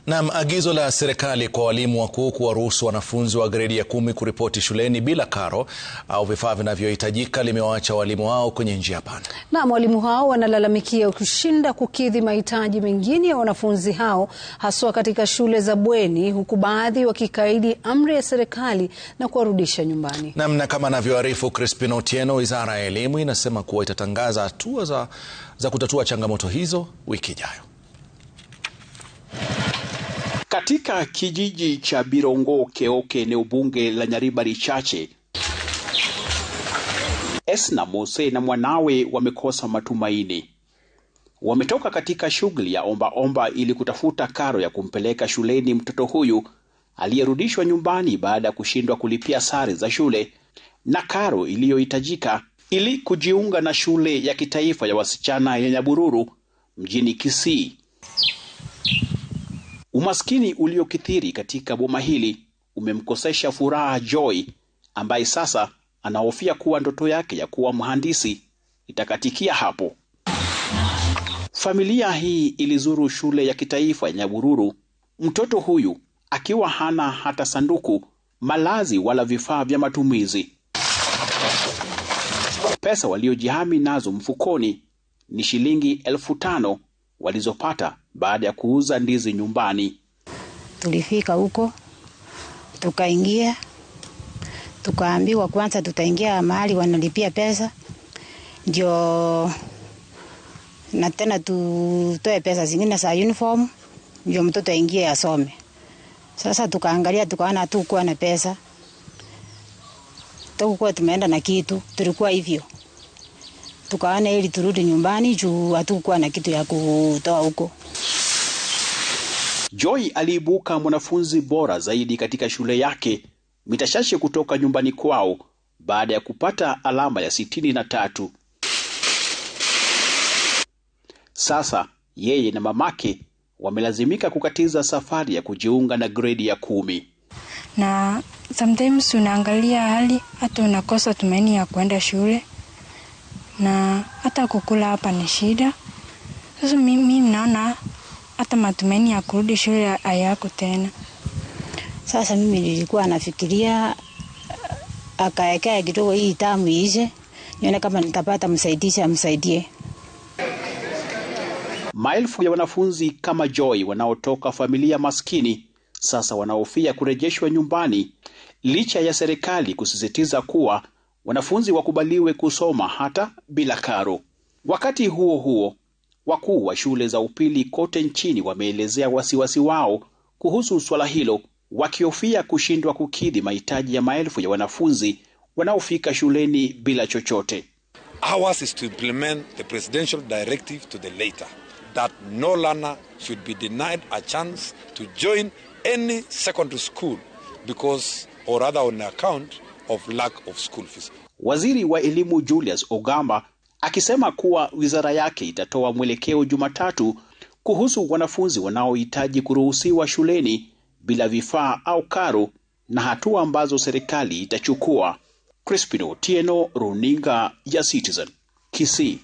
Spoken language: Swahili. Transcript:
Na agizo la serikali kwa walimu wakuu kuwaruhusu wanafunzi wa gredi ya 10 kuripoti shuleni bila karo au vifaa vinavyohitajika limewaacha walimu hao kwenye njia panda. Na walimu hao wanalalamikia kushinda kukidhi mahitaji mengine ya wanafunzi hao haswa katika shule za bweni, huku baadhi wakikaidi amri ya serikali na kuwarudisha nyumbani. Na kama anavyoarifu Crispin Otieno, Wizara ya Elimu inasema kuwa itatangaza hatua za kutatua changamoto hizo wiki ijayo. Katika kijiji cha Birongo Keoke, eneo bunge la Nyaribari Chache, Esna Mose na mwanawe wamekosa matumaini. Wametoka katika shughuli ya omba ili kutafuta karo ya kumpeleka shuleni mtoto huyu aliyerudishwa nyumbani baada ya kushindwa kulipia sare za shule na karo iliyohitajika ili kujiunga na shule ya kitaifa ya wasichana ya Nyabururu mjini Kisii. Umaskini uliokithiri katika boma hili umemkosesha furaha Joy, ambaye sasa anahofia kuwa ndoto yake ya kuwa mhandisi itakatikia hapo. Familia hii ilizuru shule ya kitaifa ya Nyabururu, mtoto huyu akiwa hana hata sanduku, malazi wala vifaa vya matumizi. Pesa waliojihami nazo mfukoni ni shilingi 5,000 walizopata baada ya kuuza ndizi nyumbani. Tulifika huko, tukaingia, tukaambiwa kwanza tutaingia mahali wanalipia pesa, ndio na tena tutoe pesa zingine za uniform, ndio mtoto aingie asome. Sasa tukaangalia, tukaona hatukuwa na pesa, tukakuwa tumeenda na kitu, tulikuwa hivyo. Tukaona ili turudi nyumbani juu hatukuwa na kitu ya kutoa huko. Joy aliibuka mwanafunzi bora zaidi katika shule yake, mitashashe kutoka nyumbani kwao baada ya kupata alama ya 63. Sasa yeye na mamake wamelazimika kukatiza safari ya kujiunga na gredi ya 10. Na sometimes unaangalia hali hata unakosa tumaini ya kwenda shule, na hata kukula hapa ni shida. Sasa mimi naona hata matumaini ya kurudi shule hayako tena. Sasa mimi nilikuwa nafikiria akaekea kidogo hii tamu iishe, nione kama nitapata msaidizi amsaidie. Maelfu ya wanafunzi kama Joy wanaotoka familia maskini sasa wanahofia kurejeshwa nyumbani, licha ya serikali kusisitiza kuwa wanafunzi wakubaliwe kusoma hata bila karo. Wakati huo huo, wakuu wa shule za upili kote nchini wameelezea wasiwasi wao kuhusu swala hilo, wakihofia kushindwa kukidhi mahitaji ya maelfu ya wanafunzi wanaofika shuleni bila chochote. Ours is to implement the presidential directive to the letter that no learner should be denied a chance to join any secondary school because or rather on account of lack of school fees. Waziri wa elimu Julius Ogamba akisema kuwa wizara yake itatoa mwelekeo Jumatatu kuhusu wanafunzi wanaohitaji kuruhusiwa shuleni bila vifaa au karo na hatua ambazo serikali itachukua. Crispin Otieno, Runinga ya Citizen, Kisii.